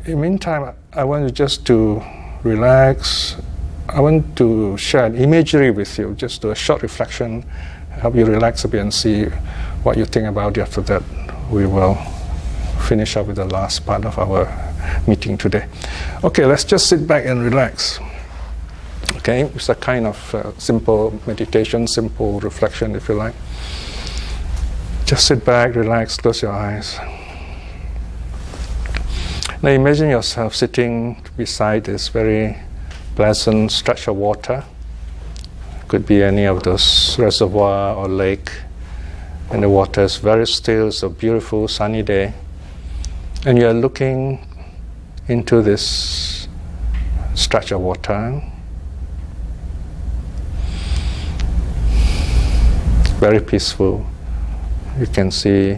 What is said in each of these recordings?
in the meantime, I want you just to relax. I want to share an imagery with you, just do a short reflection, help you relax a bit and see what you think about it. After that, we will finish up with the last part of our meeting today. Okay, let's just sit back and relax. Okay, it's a kind of simple meditation, simple reflection, if you like. Just sit back, relax, close your eyes. Now imagine yourself sitting beside this very pleasant stretch of water. Could be any of those reservoir or lake, and the water is very still. It's a beautiful sunny day, and you are looking into this stretch of water. Very peaceful. You can see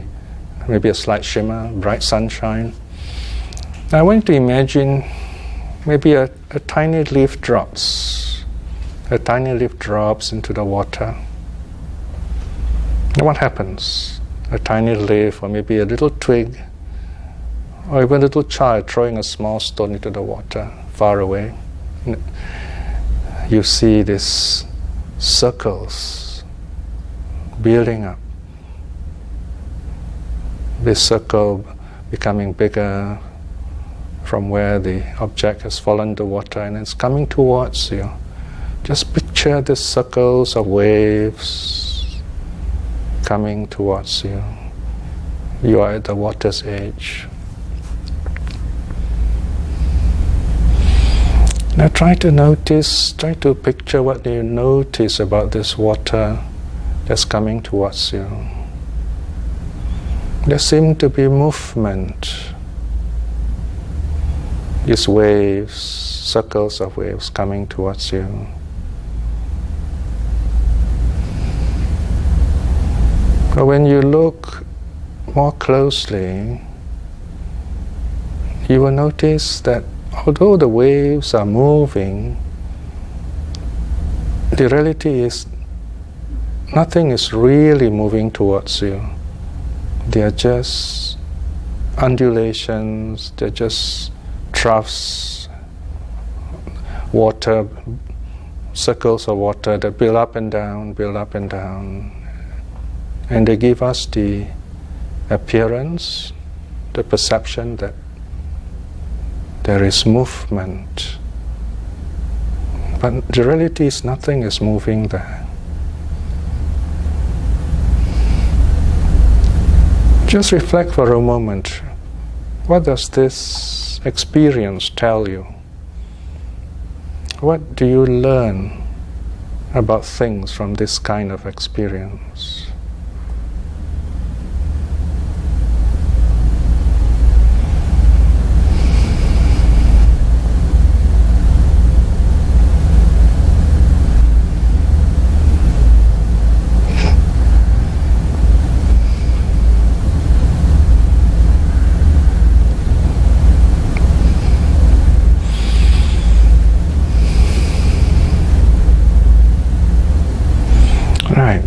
maybe a slight shimmer, bright sunshine. Now I want you to imagine maybe a tiny leaf drops. A tiny leaf drops into the water. And what happens? A tiny leaf, or maybe a little twig, or even a little child throwing a small stone into the water far away. You see these circles building up. This circle becoming bigger from where the object has fallen into water, and it's coming towards you. Just picture the circles of waves coming towards you. You are at the water's edge. Now try to picture what you notice about this water that's coming towards you. There seems to be movement. These waves, circles of waves coming towards you. But when you look more closely, you will notice that although the waves are moving, the reality is nothing is really moving towards you. They are just undulations, they're just troughs, water, circles of water that build up and down, build up and down. And they give us the appearance, the perception that there is movement. But the reality is nothing is moving there. Just reflect for a moment. What does this experience tell you? What do you learn about things from this kind of experience?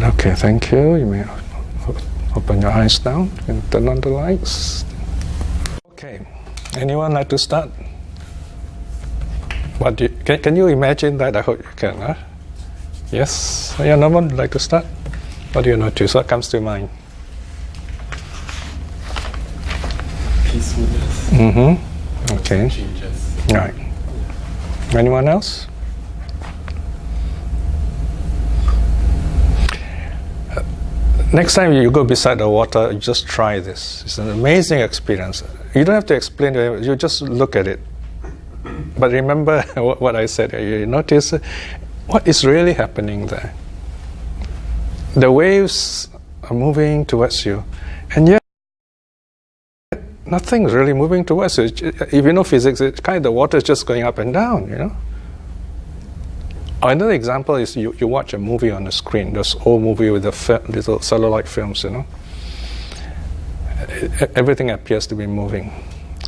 Okay, thank you. You may open your eyes now and turn on the lights. Okay, anyone like to start? Can you imagine that? I hope you can. Huh? Yes? Yeah, no one would like to start? What do you notice? What comes to mind? Peacefulness. Mm-hmm. Okay. Changes. Right. Anyone else? Next time you go beside the water, you just try this. It's an amazing experience. You don't have to explain to it, you just look at it. But remember what I said, you notice what is really happening there. The waves are moving towards you, and yet nothing's really moving towards you. If you know physics, the water is just going up and down, you know. Another example is you watch a movie on the screen, those old movie with the little celluloid films, you know. Everything appears to be moving.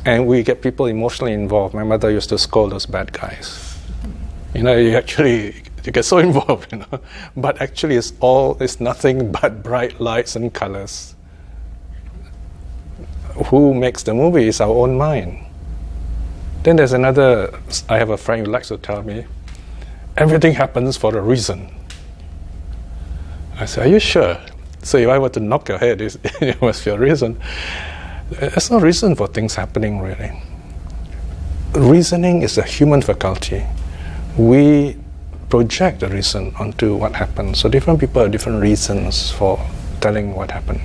And we get people emotionally involved. My mother used to scold those bad guys. You know, you get so involved, you know. But actually it's nothing but bright lights and colors. Who makes the movie is our own mind. Then there's another, I have a friend who likes to tell me, everything happens for a reason. I say, are you sure? So if I were to knock your head, it must be a reason. There's no reason for things happening, really. Reasoning is a human faculty. We project the reason onto what happens. So different people have different reasons for telling what happened.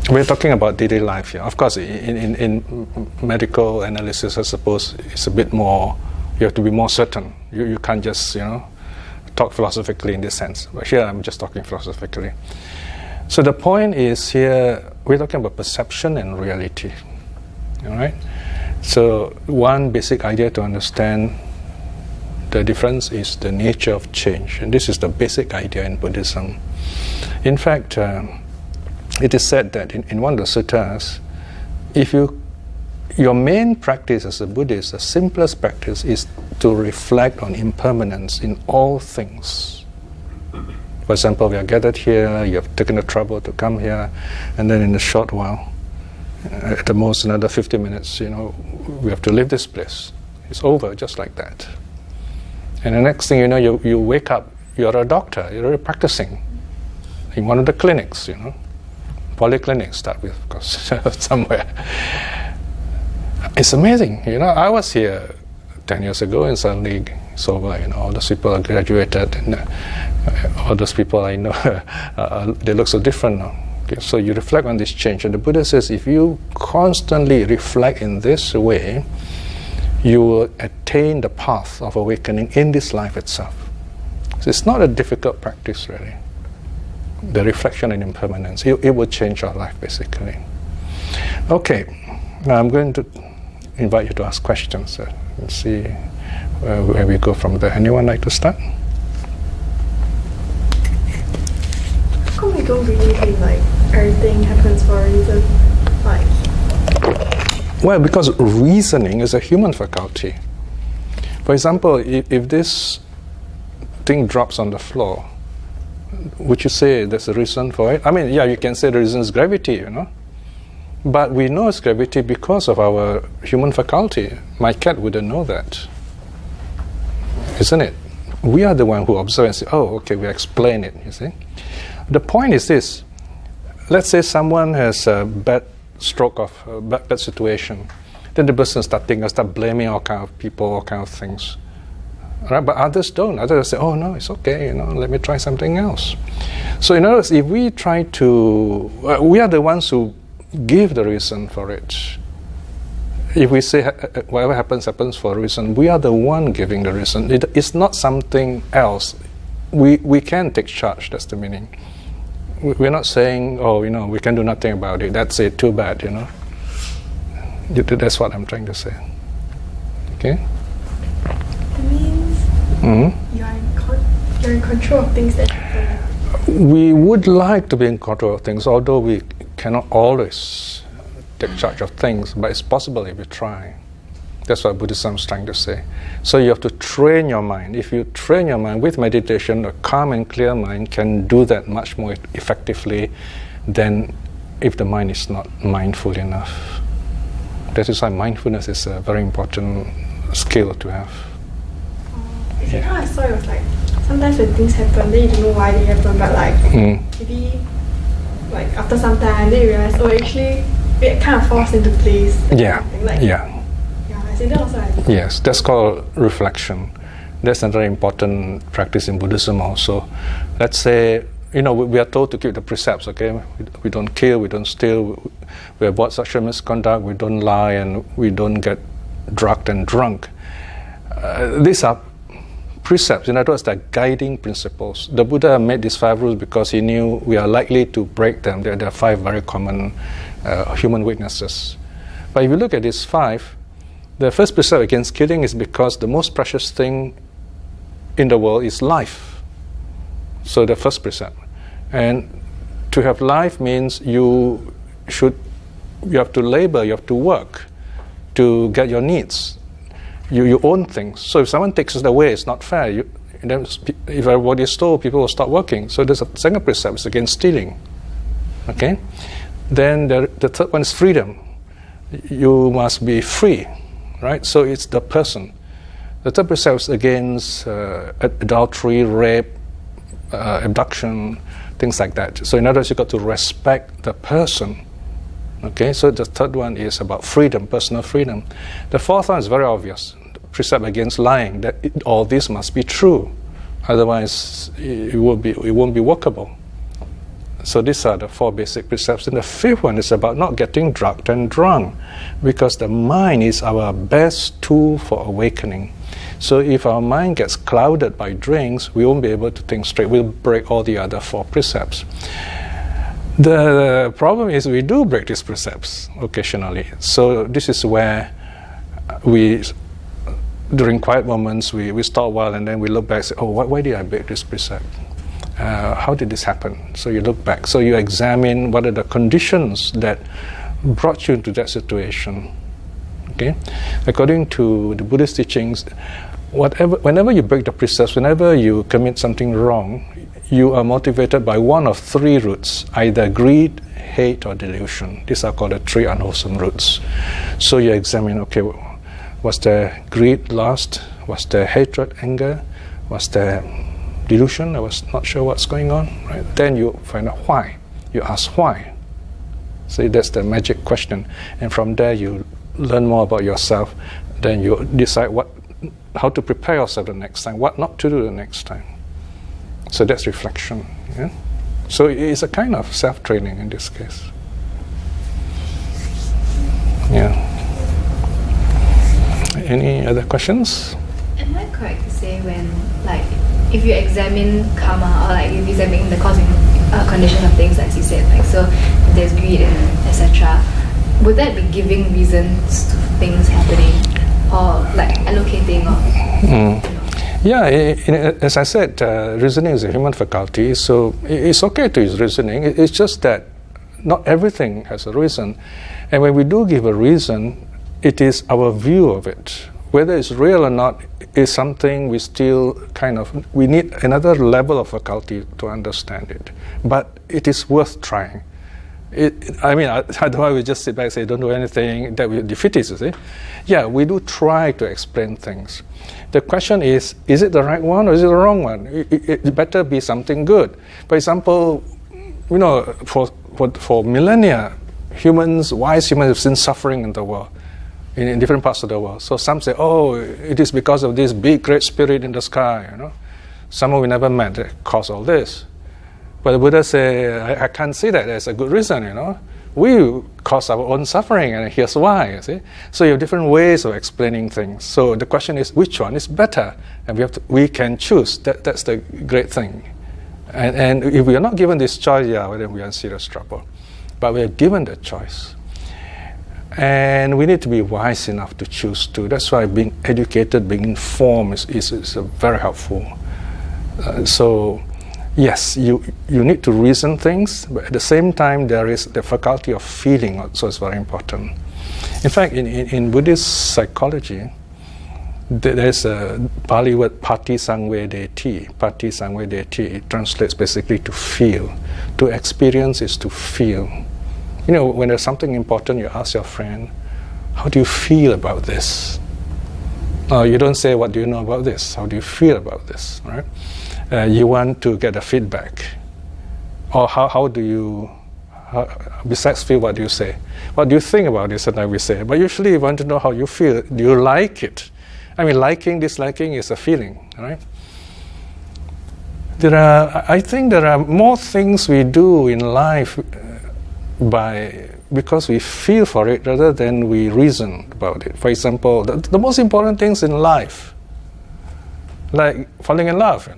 We're talking about daily life here. Of course, in medical analysis, I suppose it's a bit more, you have to be more certain. You can't just, talk philosophically in this sense. But here I'm just talking philosophically. So the point is here, we're talking about perception and reality. All right? So one basic idea to understand the difference is the nature of change. And this is the basic idea in Buddhism. In fact, it is said that in one of the suttas, if your main practice as a Buddhist, the simplest practice is to reflect on impermanence in all things. For example, we are gathered here, you have taken the trouble to come here, and then in a short while, at the most another 50 minutes, we have to leave this place. It's over just like that. And the next thing you know, you wake up, you're a doctor, you're already practicing in one of the clinics, polyclinics start with, of course, somewhere. It's amazing, I was here 10 years ago and suddenly it's over, all those people are graduated and all those people I know, they look so different now. Okay, so you reflect on this change, and the Buddha says if you constantly reflect in this way, you will attain the path of awakening in this life itself. So it's not a difficult practice, really. The reflection and impermanence, it will change our life, basically. Okay, now I'm going to invite you to ask questions and see where we go from there. Anyone like to start? How come we don't really think everything happens for a reason? Well, because reasoning is a human faculty. For example, if this thing drops on the floor, would you say there's a reason for it? I mean, yeah, you can say the reason is gravity, But we know it's gravity because of our human faculty. My cat wouldn't know that. Isn't it? We are the one who observe and say, oh, okay, we explain it, you see. The point is this. Let's say someone has a bad stroke of a bad situation. Then the person start blaming all kind of people, all kind of things. Right? But others don't. Others say, oh no, it's okay, let me try something else. So in other words, if we try to, we are the ones who give the reason for it. If we say whatever happens for a reason, we are the one giving the reason. It's not something else. We can take charge, that's the meaning. We're not saying, oh, we can do nothing about it. That's it, too bad, That's what I'm trying to say. Okay? That means you're in control of things that happen. We would like to be in control of things, although we cannot always take charge of things, but it's possible if you try. That's what Buddhism is trying to say. So you have to train your mind. If you train your mind with meditation, a calm and clear mind can do that much more effectively than if the mind is not mindful enough. That is why mindfulness is a very important skill to have. How I saw it was sometimes when things happen, then you don't know why they happen, but maybe after some time, then you realize, oh, actually, it kind of falls into place. Yeah. I say that also. Yes, that's called reflection. That's another important practice in Buddhism also. Let's say, we are told to keep the precepts, okay? We don't kill, we don't steal, we avoid sexual misconduct, we don't lie, and we don't get drugged and drunk. These are precepts, in other words, they're guiding principles. The Buddha made these 5 rules because he knew we are likely to break them. There are 5 very common human weaknesses. But if you look at these 5, the first precept against killing is because the most precious thing in the world is life. So the first precept. And to have life means you have to labor, you have to work to get your needs. You own things. So if someone takes it away, it's not fair. If everybody stole, people will stop working. So there's a second precept is against stealing. Okay? Then the third one is freedom. You must be free. right? So it's the person. The third precept is against adultery, rape, abduction, things like that. So in other words, you've got to respect the person. Okay, so the third one is about freedom, personal freedom. The fourth one is very obvious. Precept against lying, that all this must be true. Otherwise, it won't be workable. So these are the four basic precepts. And the fifth one is about not getting drugged and drunk, because the mind is our best tool for awakening. So if our mind gets clouded by drinks, we won't be able to think straight. We'll break all the other four precepts. The problem is we do break these precepts occasionally. So this is where we, during quiet moments, we stop a while and then we look back and say, oh, why did I break this precept? How did this happen? So you look back. So you examine what are the conditions that brought you into that situation. Okay? According to the Buddhist teachings, whenever you break the precepts, whenever you commit something wrong, you are motivated by one of three roots, either greed, hate, or delusion. These are called the three unwholesome roots. So you examine, okay, was there greed, lust? Was there hatred, anger? Was there delusion? I was not sure what's going on. Right? Then you find out why. You ask why. So that's the magic question. And from there you learn more about yourself. Then you decide how to prepare yourself the next time, what not to do the next time. So that's reflection. Yeah? So it's a kind of self-training in this case. Yeah. Any other questions? Am I correct to say when, like, if you examine karma, or like if you examine the causing condition of things, as you said, like, so there's greed and etc., would that be giving reasons to things happening, or like allocating, or you know? Yeah, as I said, reasoning is a human faculty, so it's okay to use reasoning. It's just that not everything has a reason. And when we do give a reason, it is our view of it. Whether it's real or not is something we still we need another level of faculty to understand it. But it is worth trying. Otherwise we just sit back and say, don't do anything, that we defeat it, you see. Yeah, we do try to explain things. The question is it the right one or is it the wrong one? It better be something good. For example, for millennia, wise humans have seen suffering in the world, in different parts of the world. So some say, oh, it is because of this big, great spirit in the sky, Someone we never met that caused all this. But the Buddha said, I can't see that as a good reason, We cause our own suffering, and here's why, you see. So you have different ways of explaining things. So the question is, which one is better? And we can choose. That's the great thing. And if we are not given this choice, then we are in serious trouble. But we are given the choice. And we need to be wise enough to choose to. That's why being educated, being informed is very helpful. So yes, you need to reason things, but at the same time there is the faculty of feeling also is very important. In fact, in Buddhist psychology, there's a Pali word pati sangvedeti. Pati sangvedeti, it translates basically to feel. To experience is to feel. When there's something important, you ask your friend, how do you feel about this? You don't say, what do you know about this? How do you feel about this? Right? You want to get a feedback. Or how do you, besides feel, what do you say? What do you think about this? Sometimes we say. But usually you want to know how you feel. Do you like it? Liking, disliking is a feeling, right? I think there are more things we do in life because we feel for it rather than we reason about it. For example, the most important things in life, like falling in love,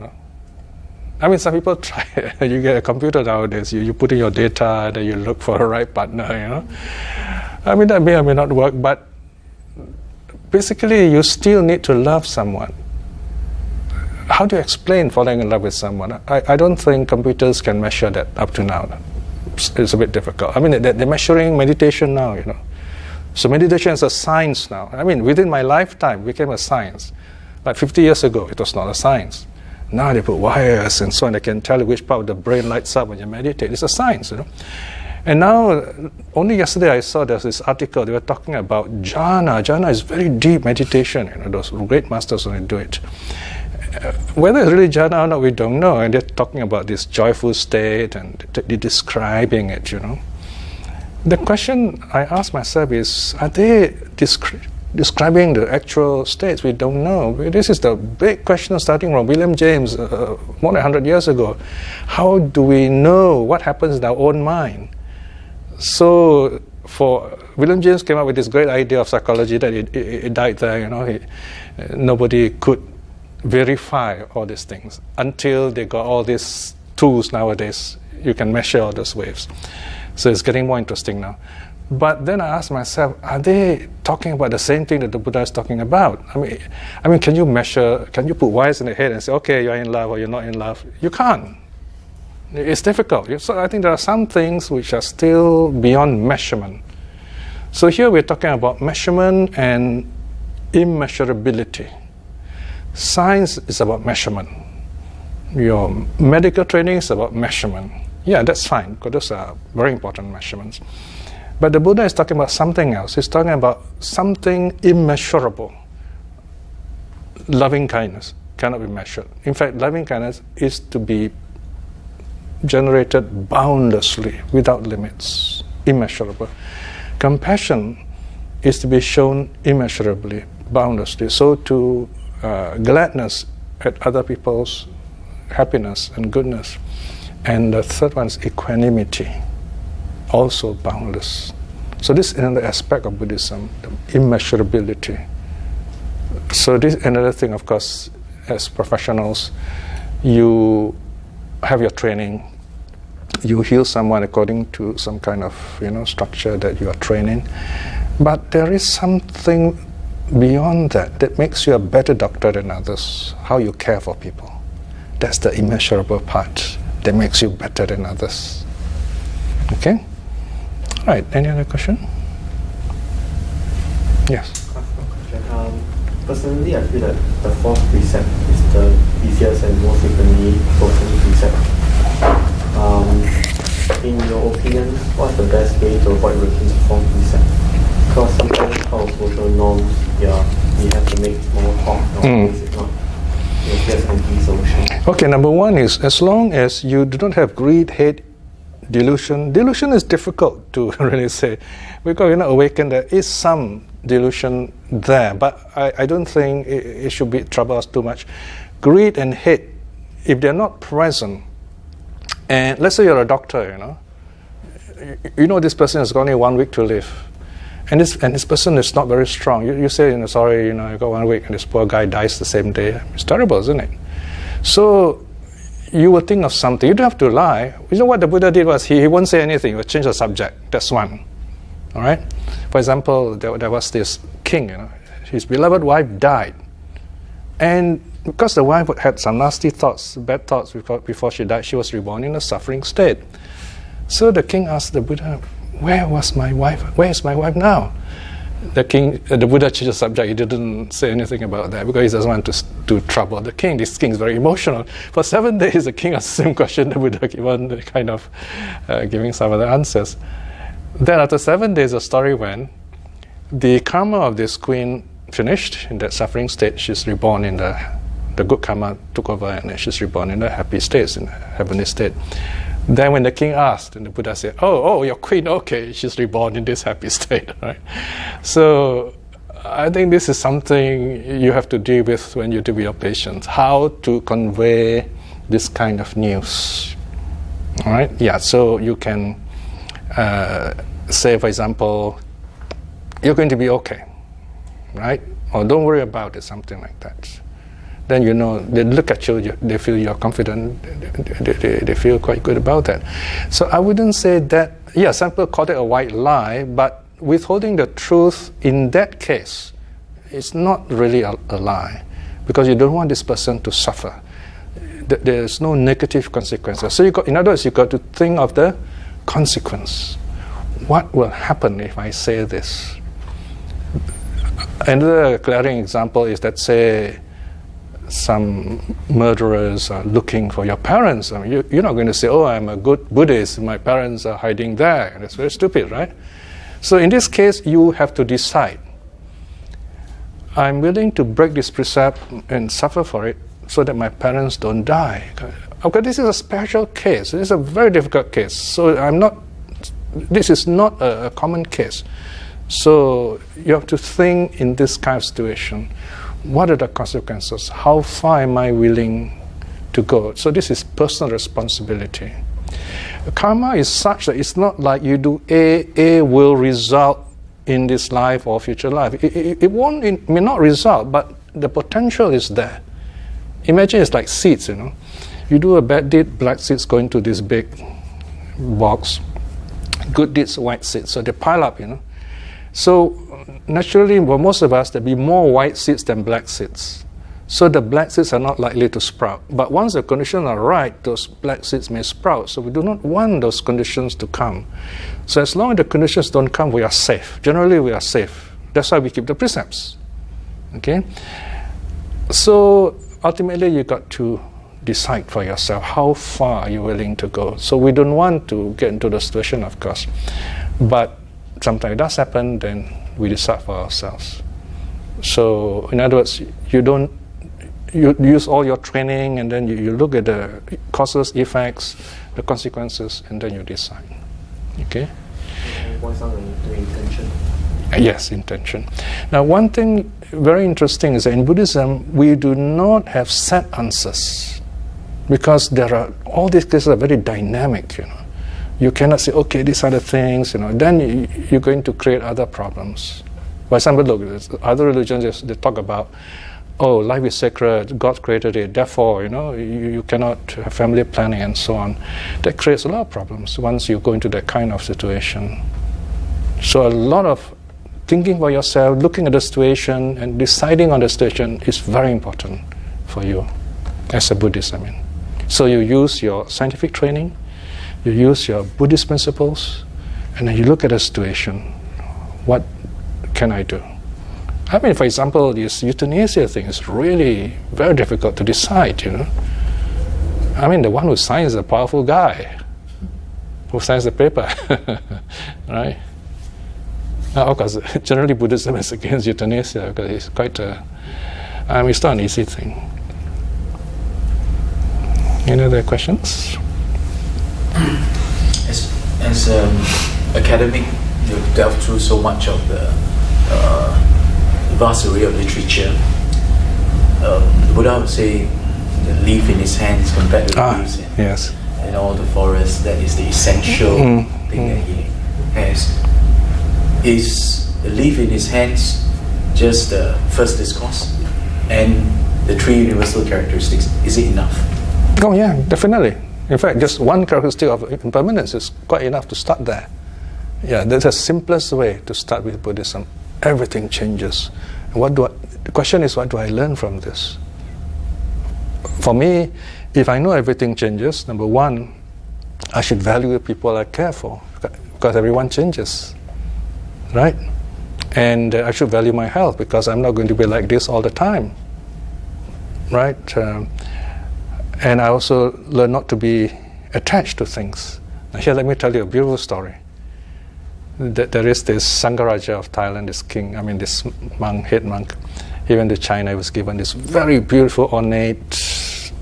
some people try. You get a computer nowadays, you put in your data, then you look for a right partner, That may or may not work, but basically you still need to love someone. How do you explain falling in love with someone? I don't think computers can measure that up to now. It's a bit difficult. They're measuring meditation now, So meditation is a science now. Within my lifetime, it became a science. Like 50 years ago, it was not a science. Now they put wires and so on. They can tell you which part of the brain lights up when you meditate. It's a science, And now, only yesterday I saw there's this article, they were talking about jhana. Jhana is very deep meditation, those great masters only do it. Whether it's really jhana or not, we don't know. And they're talking about this joyful state and they're describing it, The question I ask myself is, are they describing the actual states? We don't know. This is the big question starting from William James more than 100 years ago. How do we know what happens in our own mind? So, William James came up with this great idea of psychology that it died there. Nobody could verify all these things until they got all these tools nowadays. You can measure all those waves. So it's getting more interesting now. But then I asked myself, are they talking about the same thing that the Buddha is talking about? I mean, can you put wires in the head and say, okay, you're in love or you're not in love? You can't. It's difficult. So I think there are some things which are still beyond measurement. So here we're talking about measurement and immeasurability. Science is about measurement. Your medical training is about measurement. Yeah, that's fine, because those are very important measurements. But the Buddha is talking about something else. He's talking about something immeasurable. Loving kindness cannot be measured. In fact, loving kindness is to be generated boundlessly, without limits, immeasurable. Compassion is to be shown immeasurably, boundlessly. So to gladness at other people's happiness and goodness. And the third one is equanimity, also boundless. So this is another aspect of Buddhism, the immeasurability. So this is another thing, of course, as professionals, you have your training, you heal someone according to some kind of structure that you are training. But there is something beyond that makes you a better doctor than others, how you care for people. That's the immeasurable part that makes you better than others. Okay? All right, any other question? Yes? Personally, I feel that the fourth precept is the easiest and most frequently broken precept. In your opinion, what's the best way to avoid breaking the fourth precept? Because sometimes our social norms, we have to make small talk nowadays, if not, it's just anti-social. Okay, number one is, as long as you do not have greed, hate, delusion. Delusion is difficult to really say, because you're not awakened. There is some delusion there, but I don't think it should be trouble us too much. Greed and hate, if they're not present, and let's say you're a doctor, this person has only 1 week to live, and this person is not very strong. You say, sorry, I got 1 week, and this poor guy dies the same day. It's terrible, isn't it? So you will think of something. You don't have to lie. What the Buddha did was he won't say anything. He would change the subject. That's one. All right? For example, there was this king, his beloved wife died. And because the wife had some nasty thoughts, bad thoughts before she died, she was reborn in a suffering state. So the king asked the Buddha, where is my wife now? The Buddha changed the subject. He didn't say anything about that because he doesn't want to trouble the king. This king is very emotional. For 7 days, the king asked the same question. The Buddha kept on kind of giving some other answers. Then after 7 days, the story went, the karma of this queen finished in that suffering state. She's reborn in the good karma took over, and she's reborn in the happy states, in the heavenly state. Then when the king asked, and the Buddha said, oh, your queen, okay, she's reborn in this happy state, right? So I think this is something you have to deal with when you deal with your patients, how to convey this kind of news. All right? Yeah, so you can say, for example, you're going to be okay, right? Or don't worry about it, something like that. Then they look at you, they feel you're confident, they feel quite good about that. So I wouldn't say that, some people call it a white lie, but withholding the truth in that case, it's not really a lie, because you don't want this person to suffer. There's no negative consequences. So in other words, you got to think of the consequence. What will happen if I say this? Another glaring example is that, say, some murderers are looking for your parents. I mean, you're not going to say, oh, I'm a good Buddhist, my parents are hiding there. That's very stupid, right? So in this case, you have to decide. I'm willing to break this precept and suffer for it so that my parents don't die. Okay, this is a special case. This is a very difficult case. So this is not a common case. So you have to think in this kind of situation, what are the consequences? How far am I willing to go? So this is personal responsibility. Karma is such that it's not like you do A will result in this life or future life. It may not result, but the potential is there. Imagine it's like seeds, You do a bad deed, black seeds go into this big box. Good deeds, white seeds. So they pile up, So naturally, for most of us, there'll be more white seeds than black seeds. So the black seeds are not likely to sprout. But once the conditions are right, those black seeds may sprout. So we do not want those conditions to come. So as long as the conditions don't come, we are safe. Generally, we are safe. That's why we keep the precepts. Okay? So ultimately, you got to decide for yourself how far are you willing to go. So we don't want to get into the situation, of course. But sometimes it does happen, then we decide for ourselves. So in other words, you use all your training, and then you look at the causes, effects, the consequences, and then you decide. Okay? What's the intention? Yes, intention. Now, one thing very interesting is that in Buddhism, we do not have set answers, because all these cases are very dynamic, You cannot say, okay, these are the things, Then you're going to create other problems. For example, look, other religions, they talk about, oh, life is sacred, God created it, therefore, you cannot have family planning and so on. That creates a lot of problems once you go into that kind of situation. So a lot of thinking for yourself, looking at the situation, and deciding on the situation is very important for you as a Buddhist, So you use your scientific training, you use your Buddhist principles, and then you look at the situation. What can I do? For example, this euthanasia thing is really very difficult to decide, The one who signs is a powerful guy who signs the paper, right? Now, of course, generally Buddhism is against euthanasia because it's quite it's not an easy thing. Any other questions? As academic, you've delved through so much of the vast array of literature. The Buddha would say the leaf in his hands compared to the leaves in all the forest, that is the essential thing that he has. Is the leaf in his hands just the first discourse? And the three universal characteristics, is it enough? Oh yeah, definitely. In fact, just one characteristic of impermanence is quite enough to start there. Yeah, that's the simplest way to start with Buddhism. Everything changes. And the question is, what do I learn from this? For me, if I know everything changes, number one, I should value the people I care for, because everyone changes, right? And I should value my health, because I'm not going to be like this all the time, right? And I also learn not to be attached to things. Now here, let me tell you a beautiful story. There is this Sangaraja of Thailand, this king, this monk, head monk. He went to China, he was given this very beautiful, ornate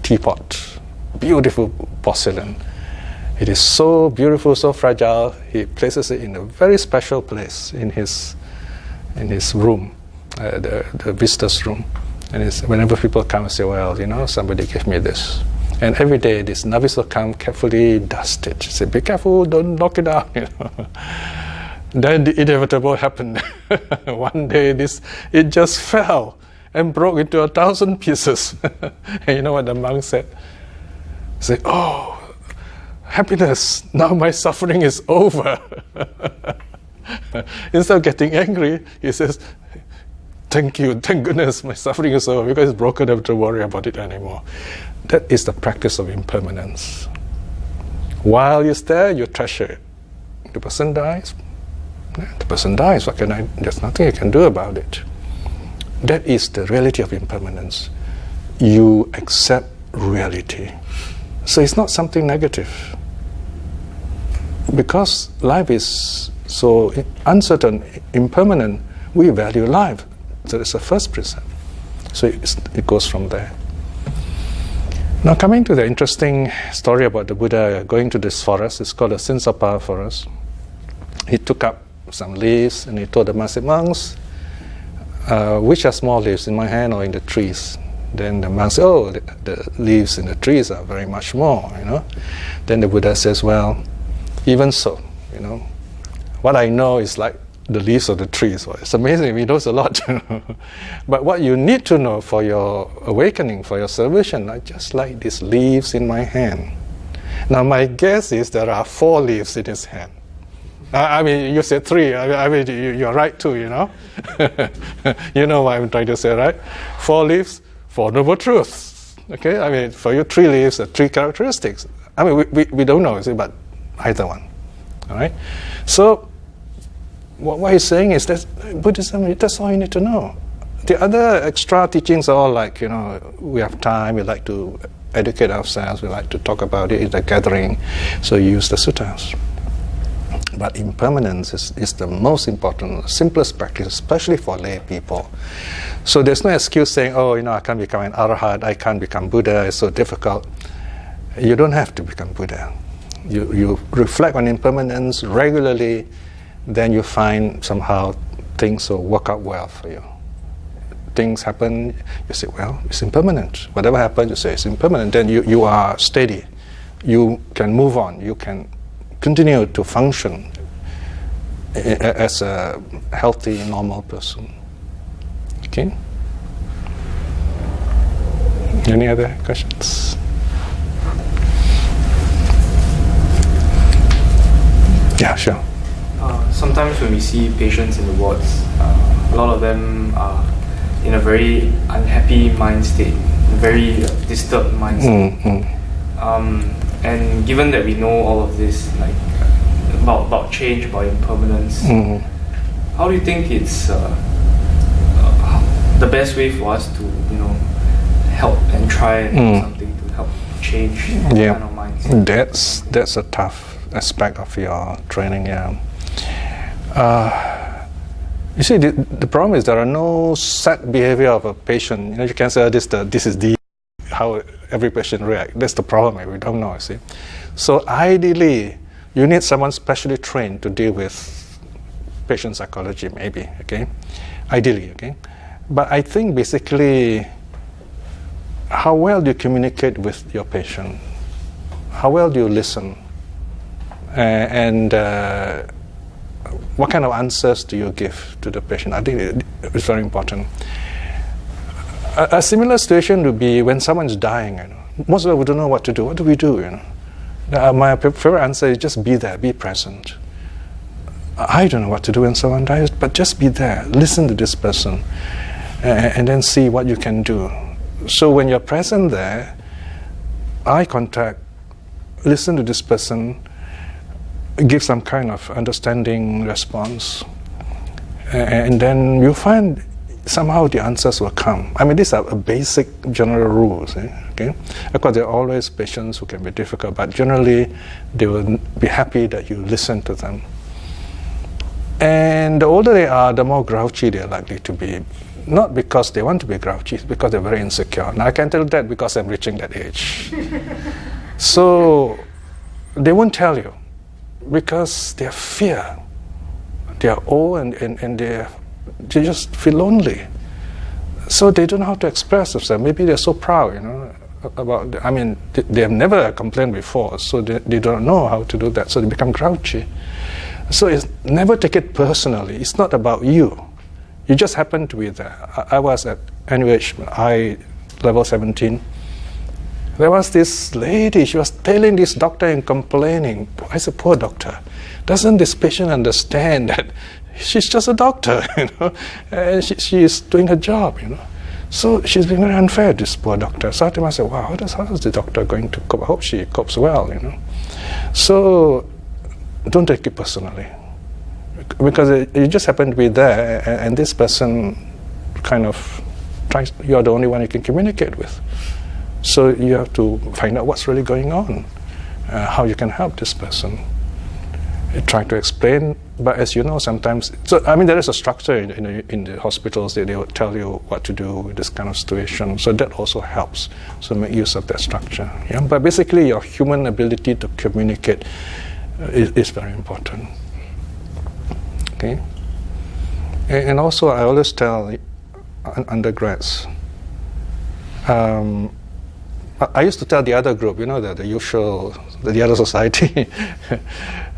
teapot, beautiful porcelain. It is so beautiful, so fragile. He places it in a very special place in his room, the visitor's room. And whenever people come and say, well, somebody gave me this. And every day this novice will come, carefully dust it. Say, be careful, don't knock it out. Then the inevitable happened. One day it just fell and broke into 1,000 pieces. And you know what the monk said? He said, oh, happiness, now my suffering is over. Instead of getting angry, he says, thank you, thank goodness my suffering is over, because it's broken, I don't have to worry about it anymore. That is the practice of impermanence. While it's there, you treasure it. The person dies. The person dies. There's nothing I can do about it. That is the reality of impermanence. you accept reality. So it's not something negative. Because life is so uncertain, impermanent, we value life. So it's the first precept. So it goes from there. Now coming to the interesting story about the Buddha going to this forest, it's called the Sinsapa forest. He took up some leaves and he told the monks, which are small leaves, in my hand or in the trees? Then the monks said, oh, the leaves in the trees are very much more, Then the Buddha says, well, even so, what I know is like the leaves of the trees. Well, it's amazing, he knows a lot. But what you need to know for your awakening, for your salvation, are just like these leaves in my hand. Now my guess is there are 4 leaves in his hand. I mean, you said 3. I mean, you're right too, You know what I'm trying to say, right? 4 leaves, 4 noble truths. Okay, I mean, for you, 3 leaves, 3 characteristics. I mean, we don't know, but either one. All right. So what he's saying is that Buddhism, that's all you need to know. The other extra teachings are all like, we have time, we like to educate ourselves, we like to talk about it in the gathering, so you use the suttas. But impermanence is the most important, simplest practice, especially for lay people. So there's no excuse saying, I can't become an arhat, I can't become Buddha, it's so difficult. You don't have to become Buddha. You reflect on impermanence regularly, then you find somehow things will work out well for you. Things happen, you say, well, it's impermanent. Whatever happens, you say it's impermanent. Then you are steady. You can move on. You can continue to function as a healthy, normal person. Okay? Any other questions? Yeah, sure. Sometimes when we see patients in the wards, a lot of them are in a very unhappy mind state, a very disturbed mind state. And given that we know all of this, like about change, about impermanence, how do you think it's the best way for us to, help and try and do something to help change kind of minds? That's a tough aspect of your training. You see, the problem is there are no set behavior of a patient. You can say this is how every patient reacts. That's the problem. We don't know. See, so ideally, you need someone specially trained to deal with patient psychology. Maybe, okay, ideally, okay. But I think basically, how well do you communicate with your patient? How well do you listen? And what kind of answers do you give to the patient? I think it's very important. A similar situation would be when someone's dying. Most of us don't know what to do. What do we do? My favorite answer is just be there, be present. I don't know what to do when someone dies, but just be there. Listen to this person, and then see what you can do. So when you're present there, eye contact, listen to this person, give some kind of understanding response, and then you find somehow the answers will come. I mean, these are basic general rules. Okay, of course, there are always patients who can be difficult, but generally they will be happy that you listen to them. And the older they are, the more grouchy they are likely to be. Not because they want to be grouchy, it's because they're very insecure. Now I can tell that because I'm reaching that age. So they won't tell you, because they have fear. They are old and they just feel lonely. So they don't know how to express themselves. Maybe they're so proud, they have never complained before, so they don't know how to do that, so they become grouchy. So it's never take it personally. It's not about you. You just happen to be there. I was at NUH, level 17. There was this lady, she was telling this doctor and complaining. I said, poor doctor, doesn't this patient understand that she's just a doctor, and she is doing her job, So she's being very unfair, this poor doctor. So I told myself, wow, how is the doctor going to cope? I hope she copes well, So don't take it personally. Because you just happen to be there, and this person kind of you're the only one you can communicate with. So you have to find out what's really going on, how you can help this person. Try to explain, but as you know, sometimes. So I mean, there is a structure in the hospitals that they will tell you what to do with this kind of situation. So that also helps. So make use of that structure. Yeah, but basically, your human ability to communicate is very important. Okay, and also I always tell undergrads. I used to tell the other group, the usual, the other society.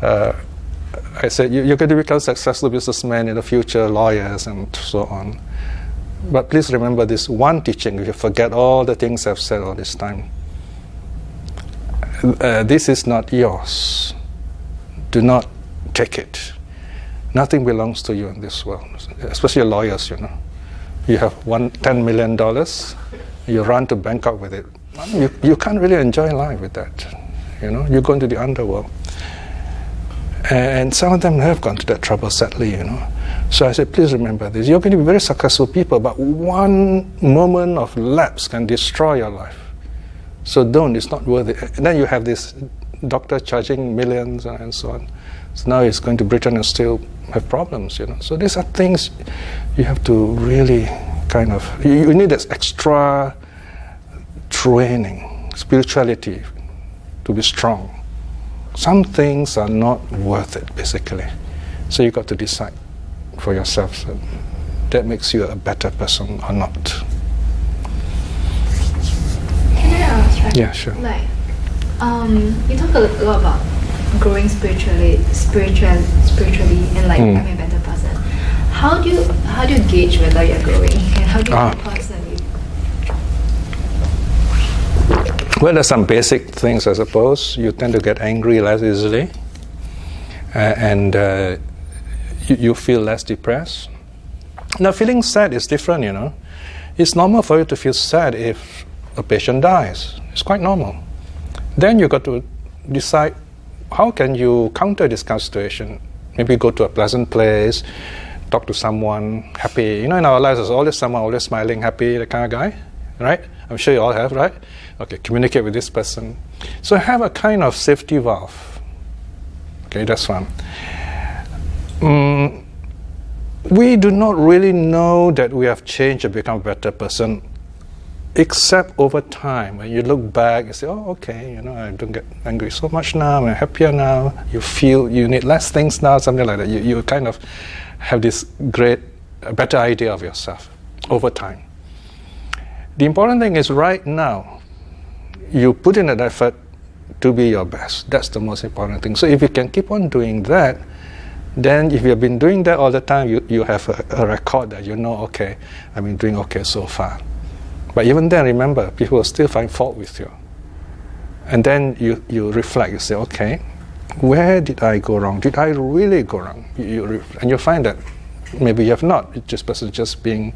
I said, you're going to become successful businessmen in the future, lawyers, and so on. But please remember this one teaching, if you forget all the things I've said all this time. This is not yours. Do not take it. Nothing belongs to you in this world, especially lawyers, You have $10 million, you run to Bangkok with it. You can't really enjoy life with that. You go into the underworld. And some of them have gone to that trouble, sadly, So I said, please remember this. You're going to be very successful people, but one moment of lapse can destroy your life. So it's not worth it. And then you have this doctor charging millions and so on. So now he's going to Britain and still have problems, So these are things you have to really you need this extra training, spirituality, to be strong. Some things are not worth it, basically. So you've got to decide for yourself so that makes you a better person or not. Can I ask, right? Yeah, sure. You talk a lot about growing spiritually and becoming a better person. How do you gauge whether you're growing, and how do you personally? Well, there's some basic things, I suppose. You tend to get angry less easily, and you feel less depressed. Now, feeling sad is different, It's normal for you to feel sad if a patient dies. It's quite normal. Then you got to decide, how can you counter this kind of situation? Maybe go to a pleasant place, talk to someone happy. In our lives, there's always someone always smiling, happy, that kind of guy, right? I'm sure you all have, right? Okay, communicate with this person. So have a kind of safety valve. Okay, that's one. We do not really know that we have changed and become a better person, except over time. When you look back, you say, oh, okay, I don't get angry so much now, I'm happier now. You feel you need less things now, something like that. You kind of have this better idea of yourself over time. The important thing is right now, you put in an effort to be your best. That's the most important thing. So if you can keep on doing that, then if you've been doing that all the time, you have a record that okay, I've been doing okay so far. But even then, remember, people will still find fault with you. And then you reflect, you say, okay, where did I go wrong? Did I really go wrong? And you find that maybe you have not. It's just being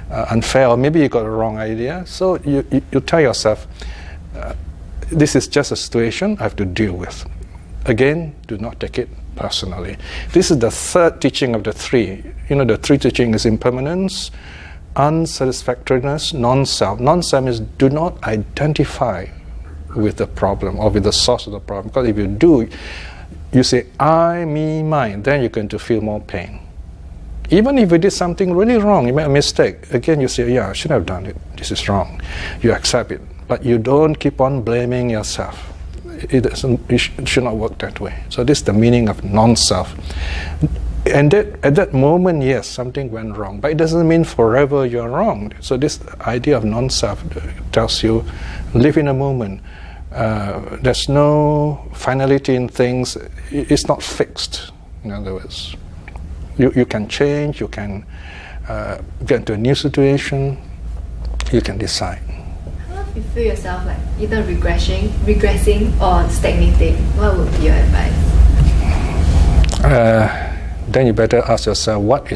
unfair, or maybe you got a wrong idea. So you tell yourself, this is just a situation I have to deal with. Again, do not take it personally. This is the third teaching of the three. The three teaching is impermanence, unsatisfactoriness, non-self. Non-self is do not identify with the problem or with the source of the problem. Because if you do, you say, I, me, mine, then you're going to feel more pain. Even if you did something really wrong, you made a mistake, again you say, yeah, I shouldn't have done it, this is wrong. You accept it, but you don't keep on blaming yourself. It should not work that way. So this is the meaning of non-self. And at that moment, yes, something went wrong, but it doesn't mean forever you're wrong. So this idea of non-self tells you, live in a moment. There's no finality in things. It's not fixed, in other words. You can change, you can get into a new situation, you can decide. How if you feel yourself like either regressing or stagnating, what would be your advice? Then you better ask yourself, what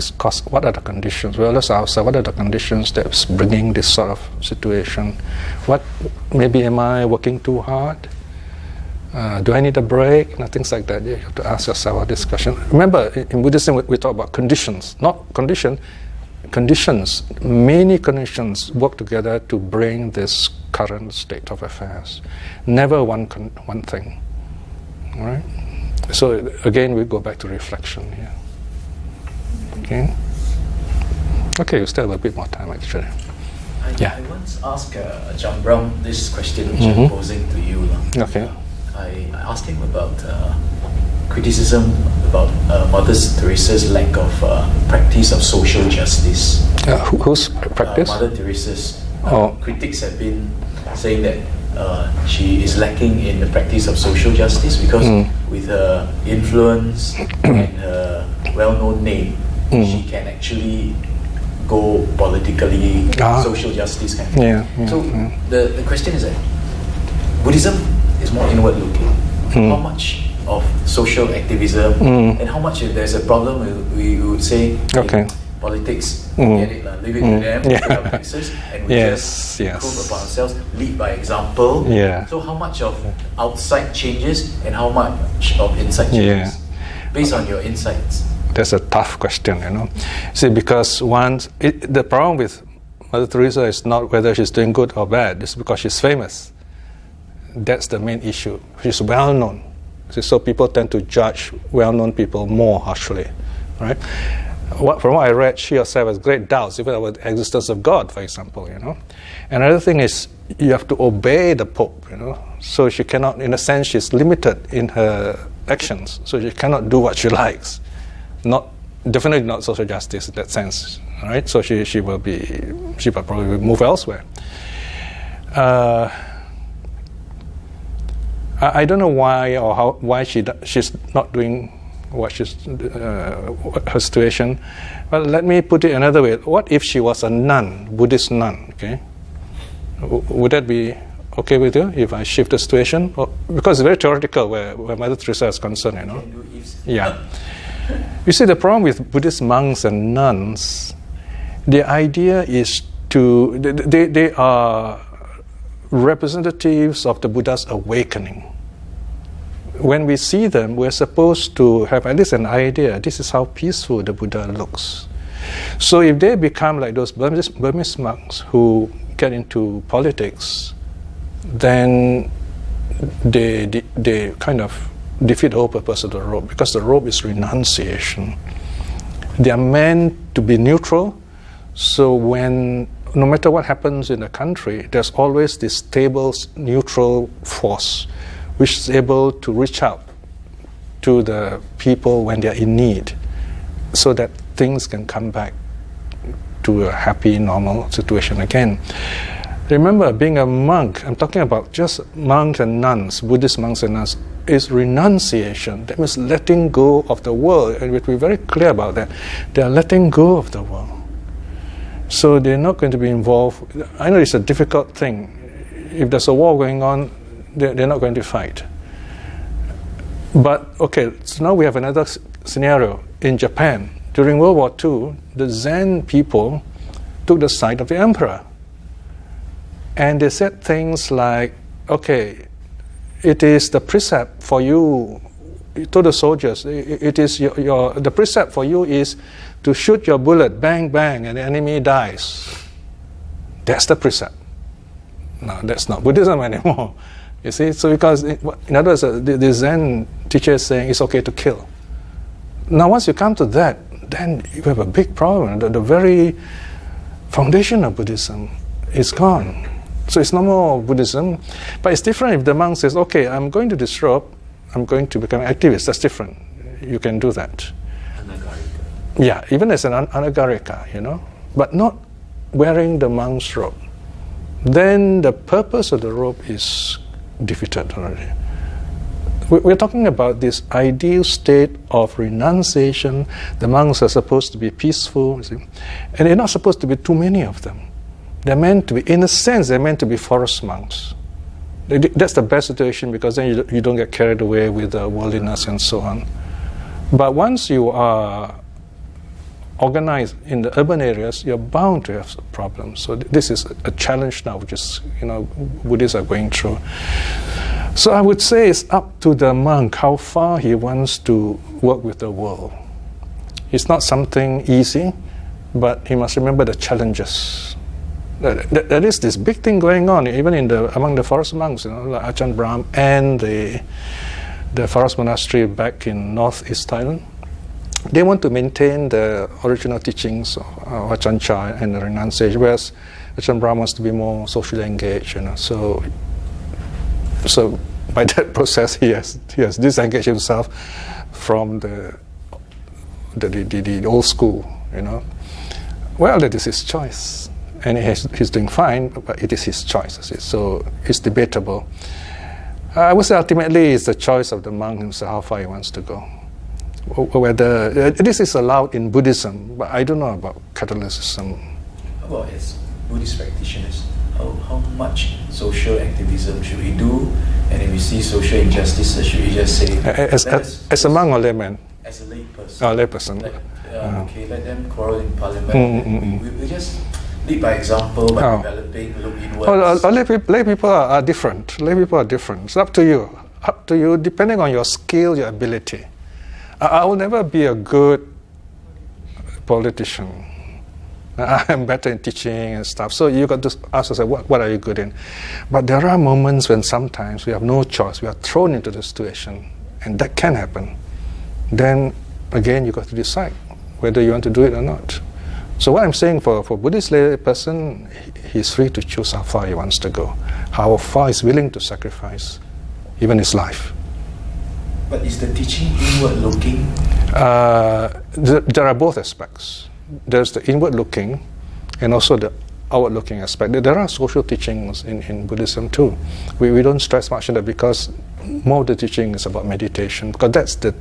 are the conditions? Well, let's ask ourselves, what are the conditions that's bringing this sort of situation? Maybe am I working too hard? Do I need a break? Things like that. You have to ask yourself this question. Remember, in Buddhism, we talk about conditions, not condition. conditions, many conditions work together to bring this current state of affairs. Never one thing. All right? So again, we go back to reflection here. Okay? Okay, we still have a bit more time actually. I once asked John Brown this question which I'm posing to you. Okay. I asked him about criticism about Mother Teresa's lack of practice of social justice. Whose practice? Mother Teresa's. Critics have been saying that she is lacking in the practice of social justice because with her influence and her well-known name, she can actually go politically, social justice kind of thing. So the question is that Buddhism is more inward looking. How much of social activism and how much if there's a problem we would say politics, get it, leave it to them, put our fixes, and we just improve upon ourselves, lead by example. So how much of outside changes and how much of inside changes? Based on your insights. That's a tough question, you know. See, because the problem with Mother Teresa is not whether she's doing good or bad, it's because she's famous. That's the main issue. She's well known. So people tend to judge well-known people more harshly, right? From what I read, she herself has great doubts, even about the existence of God, for example, you know. Another thing is you have to obey the Pope, you know. So she cannot, in a sense, she's limited in her actions. So she cannot do what she likes. Definitely not social justice in that sense, right? So she will probably move elsewhere. I don't know why or why she's not doing what her situation. Well, let me put it another way. What if she was a nun, Buddhist nun? Okay, would that be okay with you if I shift the situation? Because it's very theoretical where Mother Teresa is concerned, you know. Yeah. You see, the problem with Buddhist monks and nuns, the idea is they are representatives of the Buddha's awakening. When we see them, we're supposed to have at least an idea, this is how peaceful the Buddha looks. So if they become like those Burmese monks who get into politics, then they kind of defeat the whole purpose of the robe, because the robe is renunciation. They are meant to be neutral, so no matter what happens in the country, there's always this stable, neutral force which is able to reach out to the people when they're in need, so that things can come back to a happy, normal situation again. Remember, being a monk, I'm talking about just monks and nuns, Buddhist monks and nuns, is renunciation. That means letting go of the world, and we're very clear about that. They are letting go of the world. So they're not going to be involved. I know it's a difficult thing. If there's a war going on, they're not going to fight. But, okay, so now we have another scenario. In Japan, during World War II, the Zen people took the side of the emperor. And they said things like, okay, it is the precept for you, to the soldiers, it is the precept for you is to shoot your bullet, bang, bang, and the enemy dies. That's the precept. No, that's not Buddhism anymore. You see, so because, in other words, the Zen teacher is saying it's okay to kill. Now, once you come to that, then you have a big problem. The very foundation of Buddhism is gone. So it's no more Buddhism. But it's different if the monk says, okay, I'm going to disrobe, I'm going to become an activist. That's different. You can do that. Anagarika. Yeah, even as an anagarika, you know, but not wearing the monk's robe. Then the purpose of the robe is defeated already. We're talking about this ideal state of renunciation. The monks are supposed to be peaceful, you see? And they're not supposed to be too many of them. They're meant to be, in a sense, they're meant to be forest monks. That's the best situation, because then you don't get carried away with worldliness and so on. But once you are organized in the urban areas, you're bound to have problems. So this is a challenge now, which is, Buddhists are going through. So I would say it's up to the monk how far he wants to work with the world. It's not something easy, but he must remember the challenges. There is this big thing going on, even among the forest monks, like Ajahn Brahm and the forest monastery back in northeast Thailand. They want to maintain the original teachings of Ajahn Chah and the renunciation, whereas Ajahn Brahm wants to be more socially engaged. So by that process, he has disengaged himself from the old school. Well, that is his choice. And he's doing fine, but it is his choice. So it's debatable. I would say ultimately it's the choice of the monk himself how far he wants to go. Whether this is allowed in Buddhism, but I don't know about Catholicism. How about as Buddhist practitioners? How much social activism should we do? And if we see social injustices, should we just say... As a monk or layman? As a layperson. Oh, layperson. Okay, let them quarrel in parliament. We just lead by example, by developing, look inwards. Lay people are different. Lay people are different. It's up to you. Up to you, depending on your skill, your ability. I will never be a good politician. I'm better in teaching and stuff. So you got to ask yourself, what are you good in? But there are moments when sometimes we have no choice. We are thrown into the situation, and that can happen. Then, again, you got to decide whether you want to do it or not. So what I'm saying for Buddhist lay person, he's free to choose how far he wants to go, how far he's willing to sacrifice, even his life. But is the teaching inward looking? There are both aspects. There's the inward looking and also the outward looking aspect. There are social teachings in Buddhism too. We don't stress much on that because more of the teaching is about meditation, because that's the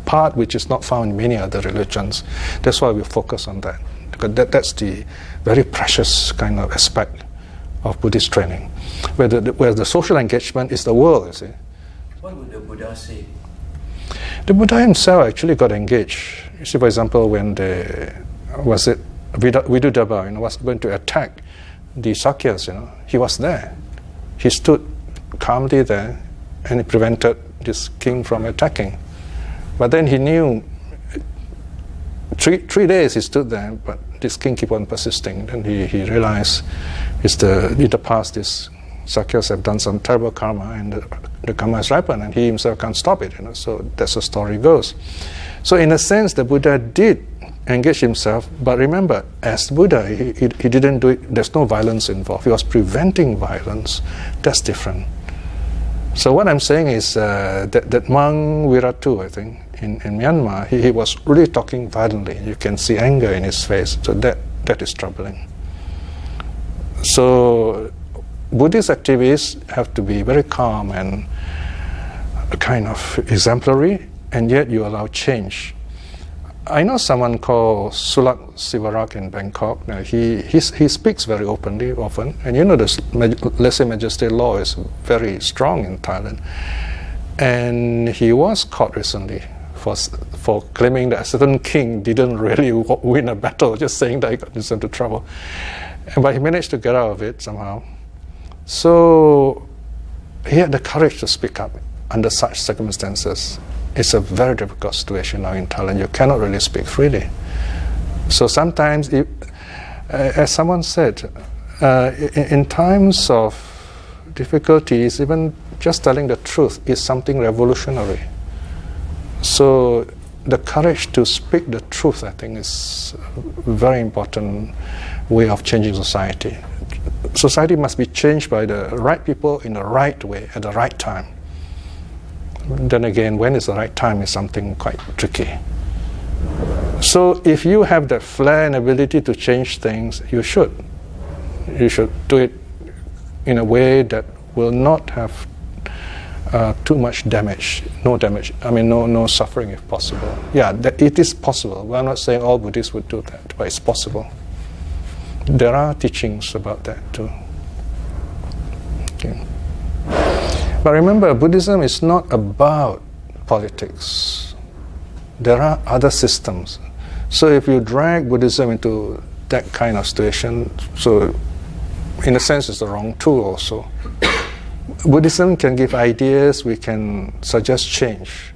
part which is not found in many other religions. That's why we focus on that, because that's the very precious kind of aspect of Buddhist training, where the social engagement is the world, you see. What would the Buddha say? The Buddha himself actually got engaged. You see, for example, when Viduddhaba was going to attack the Sakyas, he was there. He stood calmly there and he prevented this king from attacking. But then he knew, 3 days he stood there, but this king kept on persisting. Then he realized in the past these Sakyas have done some terrible karma, and the karma is ripened, and he himself can't stop it. So that's the story goes. So in a sense, the Buddha did engage himself, but remember, as Buddha, he didn't do it. There's no violence involved. He was preventing violence. That's different. So what I'm saying is that monk Viratu, I think, in Myanmar, he was really talking violently. You can see anger in his face. So that is troubling. So Buddhist activists have to be very calm and kind of exemplary, and yet you allow change. I know someone called Sulak Sivarak in Bangkok. Now he speaks very openly often, and the lese-majeste law is very strong in Thailand. And he was caught recently for claiming that a certain king didn't really win a battle, just saying that he got into trouble. But he managed to get out of it somehow. So he had the courage to speak up under such circumstances. It's a very difficult situation now in Thailand. You cannot really speak freely. So sometimes, as someone said, in times of difficulties, even just telling the truth is something revolutionary. So the courage to speak the truth, I think, is a very important way of changing society. Society must be changed by the right people in the right way at the right time. Then again, when is the right time is something quite tricky. So if you have that flair and ability to change things, you should do it in a way that will not have too much damage, no suffering if possible. Yeah, it is possible. We're not saying all Buddhists would do that, but it's possible. There are teachings about that too. Okay. But remember, Buddhism is not about politics. There are other systems. So if you drag Buddhism into that kind of situation, so in a sense it's the wrong tool also. Buddhism can give ideas, we can suggest change.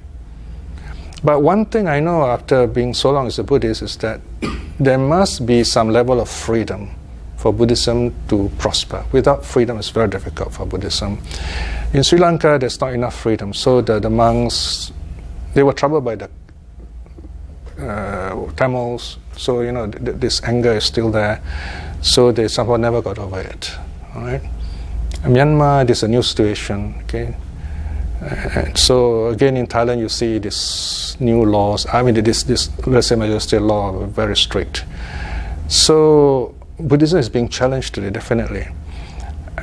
But one thing I know after being so long as a Buddhist is that there must be some level of freedom for Buddhism to prosper. Without freedom, it's very difficult for Buddhism. In Sri Lanka, there's not enough freedom, so the monks, they were troubled by the Tamils, so this anger is still there, so they somehow never got over it. All right. In Myanmar, there's a new situation. Okay. So again, in Thailand, you see these new laws. I mean, this let's say majesty law, very strict. So Buddhism is being challenged today, definitely.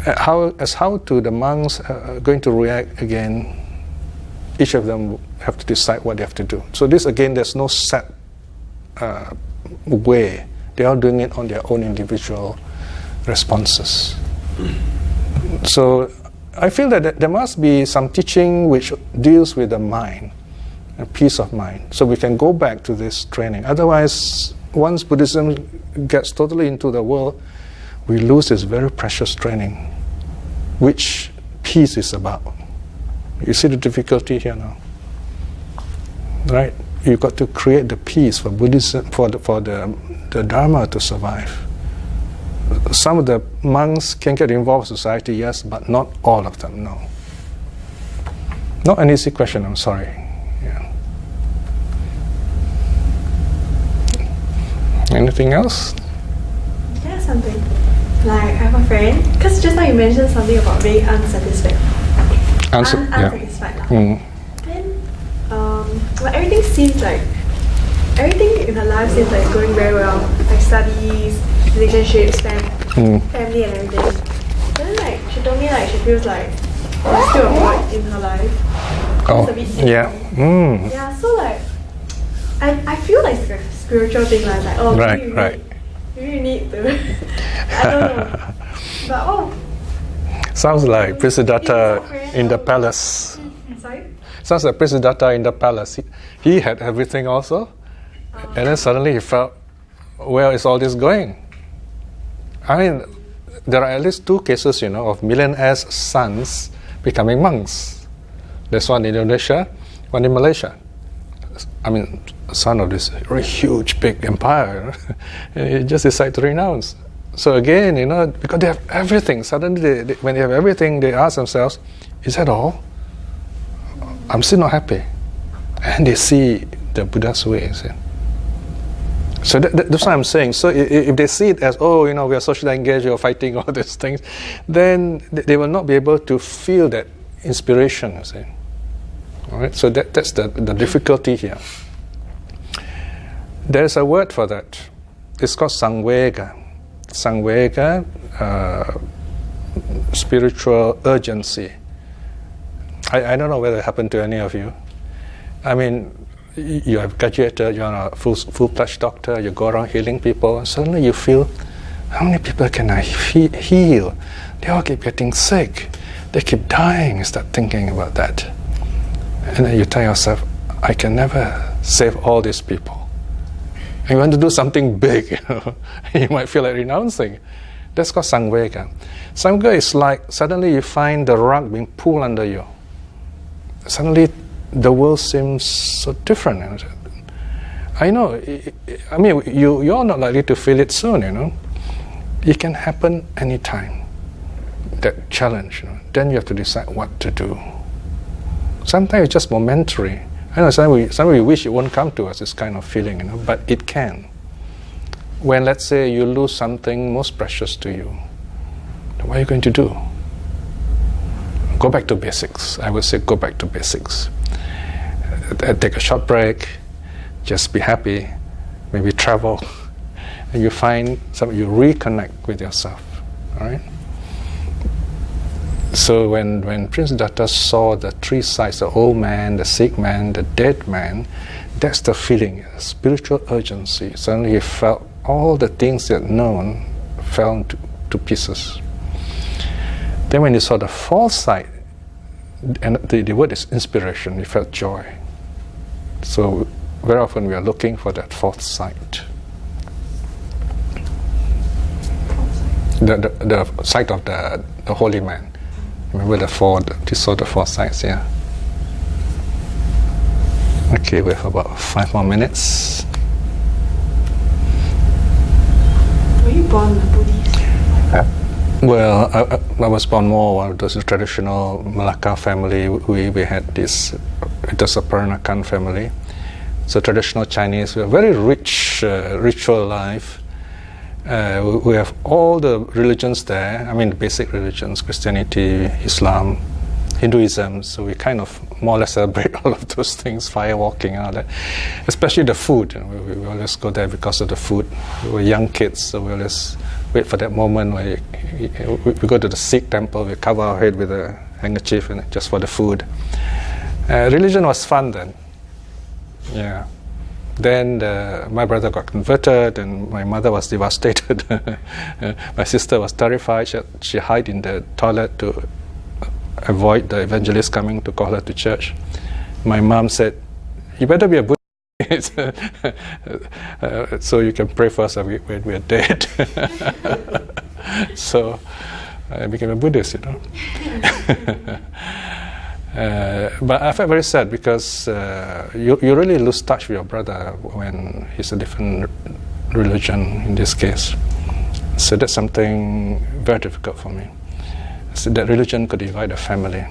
How to the monks going to react again? Each of them have to decide what they have to do. So this again, there's no set way. They are doing it on their own individual responses. So I feel that there must be some teaching which deals with the mind, a peace of mind, so we can go back to this training. Otherwise, once Buddhism gets totally into the world, we lose this very precious training, which peace is about. You see the difficulty here now, right? You've got to create the peace for Buddhism, for the Dharma to survive. Some of the monks can get involved in society, yes, but not all of them, no. Not an easy question, I'm sorry. Yeah. Anything else? Yeah, something. Like, I have a friend, because just now you mentioned something about being unsatisfied. Unsatisfied. Mm. Then, well, everything in her life seems like going very well. Like studies, relationships, family and everything. Then like she told me like she feels like there's still a void in her life. Oh, it's a bit simple. yeah. Yeah, so like I feel like it's like a spiritual thing like oh right. You really need to I don't know. But sounds like Siddhartha in the palace. Sorry? Sounds like Siddhartha in the palace. He had everything also. And then suddenly he felt, where is all this going? I mean, there are at least 2 cases, of millionaires' sons becoming monks. There's one in Indonesia, one in Malaysia. I mean, son of this very huge, big empire, he just decided to renounce. So again, because they have everything, suddenly when they have everything, they ask themselves, is that all? I'm still not happy. And they see the Buddha's ways. So that's what I'm saying. So if they see it as, we are socially engaged, or fighting all these things, then they will not be able to feel that inspiration, you see. All right? So that's the difficulty here. There's a word for that. It's called Sangvega. Sangvega, spiritual urgency. I don't know whether it happened to any of you. I mean, you have graduated, you're a full-fledged doctor, you go around healing people, and suddenly you feel, how many people can I heal? They all keep getting sick. They keep dying. You start thinking about that. And then you tell yourself, I can never save all these people. And you want to do something big, you might feel like renouncing. That's called Sangvega. Sangvega is like suddenly you find the rug being pulled under you. Suddenly the world seems so different. I know, I mean, you're not likely to feel it soon, It can happen anytime, that challenge, Then you have to decide what to do. Sometimes it's just momentary. I know sometimes we wish it won't come to us, this kind of feeling, but it can. When, let's say, you lose something most precious to you, what are you going to do? Go back to basics. I would say go back to basics. Take a short break, just be happy, maybe travel, and you find you reconnect with yourself. All right. So when Prince Datta saw the 3 sides, the old man, the sick man, the dead man, that's the feeling, spiritual urgency. Suddenly he felt all the things he had known fell to pieces. Then when he saw the 4th side, and the word is inspiration, he felt joy. So very often we are looking for that 4th sight. The sight of the holy man. Remember he saw the 4 sights, yeah. Okay, we have about 5 more minutes. Were you born a Buddhist? Well, I was born more of those traditional Malacca family. We had this, it was a Peranakan family. So traditional Chinese, we have very rich ritual life. We have all the religions there. I mean, the basic religions: Christianity, Islam, Hinduism. So we kind of more or less celebrate all of those things, fire walking and all that. Especially the food. We always go there because of the food. We were young kids, so we always wait for that moment where we go to the Sikh temple, we cover our head with a handkerchief and just for the food. Religion was fun then. Yeah. Then my brother got converted and my mother was devastated. My sister was terrified. She hid in the toilet to avoid the evangelist coming to call her to church. My mom said, "You better be a Buddhist so you can pray for us when we're dead." So I became a Buddhist, but I felt very sad because you really lose touch with your brother when he's a different religion in this case. So that's something very difficult for me. So that religion could divide a family,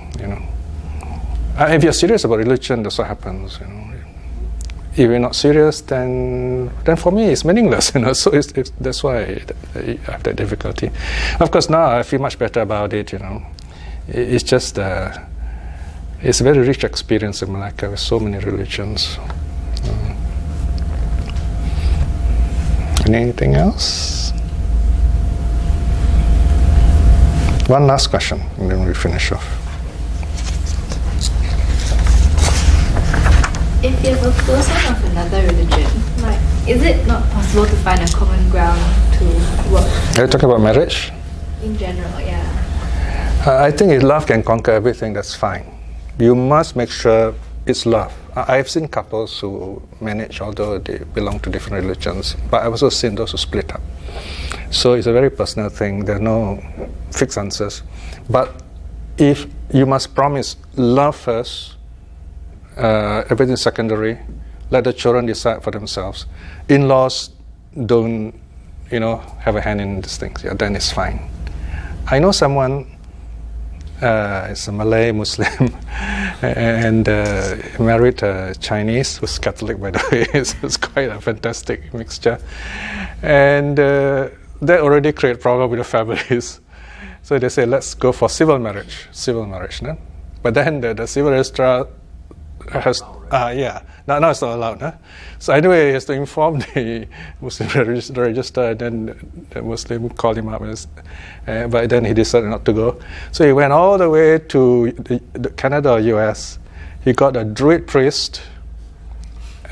If you're serious about religion, that's what happens, If you're not serious, then for me it's meaningless, So that's why I have that difficulty. Of course, now I feel much better about it, It's just it's a very rich experience in Malacca with so many religions. Anything else? One last question, and then we finish off. If you have a person of another religion, is it not possible to find a common ground to work? Are you talking about marriage? In general, yeah. I think if love can conquer everything, that's fine. You must make sure it's love. I've seen couples who manage, although they belong to different religions, but I've also seen those who split up. So it's a very personal thing. There are no fixed answers. But if you must promise love first, everything secondary, let the children decide for themselves. In-laws don't, have a hand in these things. Yeah, then it's fine. I know someone, is a Malay Muslim, and married a Chinese who's Catholic, by the way. It's quite a fantastic mixture. And that already create problem with the families. So they say, let's go for civil marriage. No? But then the civil registrar has, now it's not allowed. Huh? So anyway, he has to inform the Muslim register, and then the Muslim called him up, but then he decided not to go. So he went all the way to the Canada or US. He got a Druid priest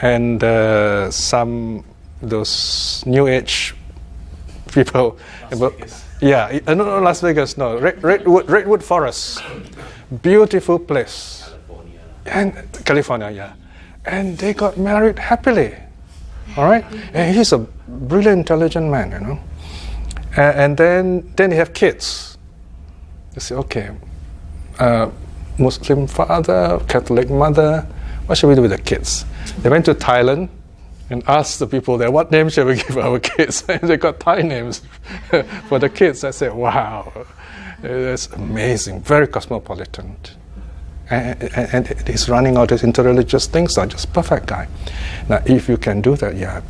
and some those New Age people. Las Vegas. Yeah, no, Las Vegas, no. Redwood Forest. Beautiful place. California, yeah. And they got married happily. All right? And he's a brilliant, intelligent man, And then they have kids. They say, okay, Muslim father, Catholic mother, what should we do with the kids? They went to Thailand and asked the people there, what name shall we give our kids? And they got Thai names for the kids. I said, wow, that's amazing, very cosmopolitan. And he's running all these interreligious things, just perfect guy. Now, if you can do that, yeah,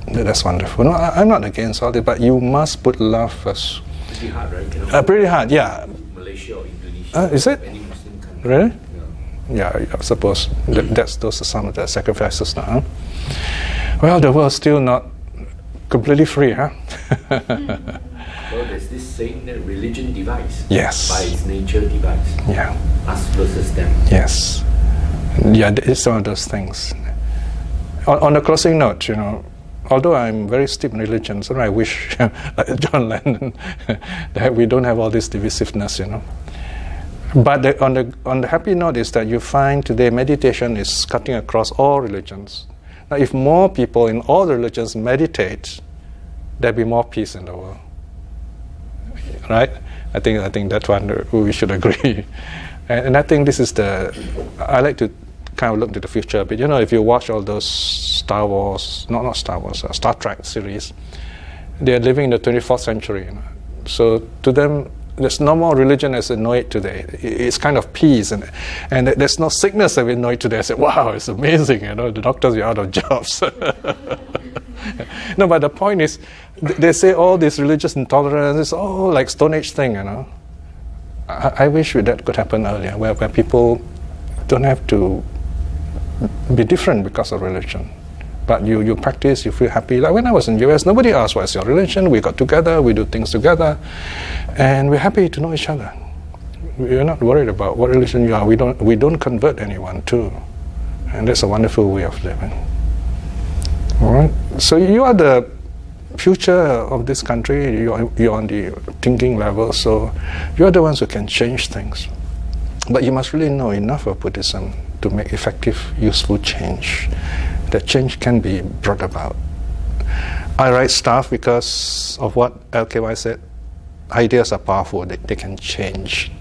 that's wonderful. No, I'm not against all it, but you must put love first. Pretty hard, right? Pretty hard, yeah. Malaysia or Indonesia. Is it? Any Muslim country. Really? Yeah, I suppose those are some of the sacrifices now. Huh? Well, the world's still not completely free, huh? Well, there's this saying that religion divides. Yes. By its nature divides. Yeah. Us versus them. Yes. Yeah, it's one of those things. On a closing note, although I'm very steeped in religion, so I wish, like John Lennon, that we don't have all this divisiveness, But on the happy note is that you find today meditation is cutting across all religions. Now, if more people in all the religions meditate, there'll be more peace in the world. Right? I think that's one we should agree. And I think this is I like to kind of look to the future. But if you watch all those Star Trek series, they're living in the 24th century. So to them, there's no more religion as we know it today. It's kind of peace, and there's no sickness as we know it today. I said, wow, it's amazing. The doctors are out of jobs. No, but the point is, they say all this religious intolerance is all like Stone Age thing. I wish that could happen earlier, where people don't have to be different because of religion. But you practice, you feel happy. Like when I was in the US, nobody asked what's your religion. We got together, we do things together, and we're happy to know each other. We're not worried about what religion you are. We don't convert anyone too, and that's a wonderful way of living. All right. So you are the future of this country. You're on the thinking level, so you're the ones who can change things. But you must really know enough of Buddhism to make effective, useful change. That change can be brought about. I write stuff because of what LKY said. Ideas are powerful. They can change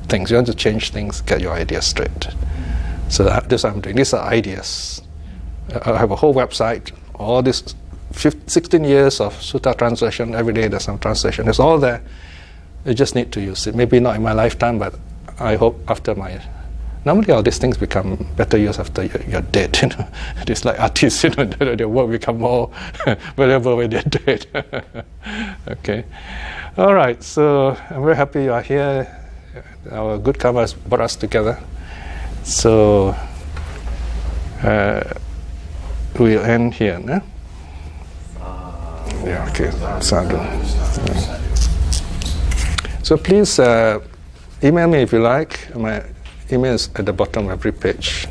things. You want to change things, get your ideas straight. So that's what I'm doing. These are ideas. I have a whole website. All this 16 years of sutta translation. Every day there's some translation. It's all there. You just need to use it. Maybe not in my lifetime, but I hope after my... Normally all these things become better use after you're dead. It's like artists, their work become more valuable when they're dead. Okay. All right, so I'm very happy you are here. Our good karma has brought us together. So we'll end here, no? Yeah, okay. Sadhu. Yeah. So please email me if you like. My email is at the bottom of every page.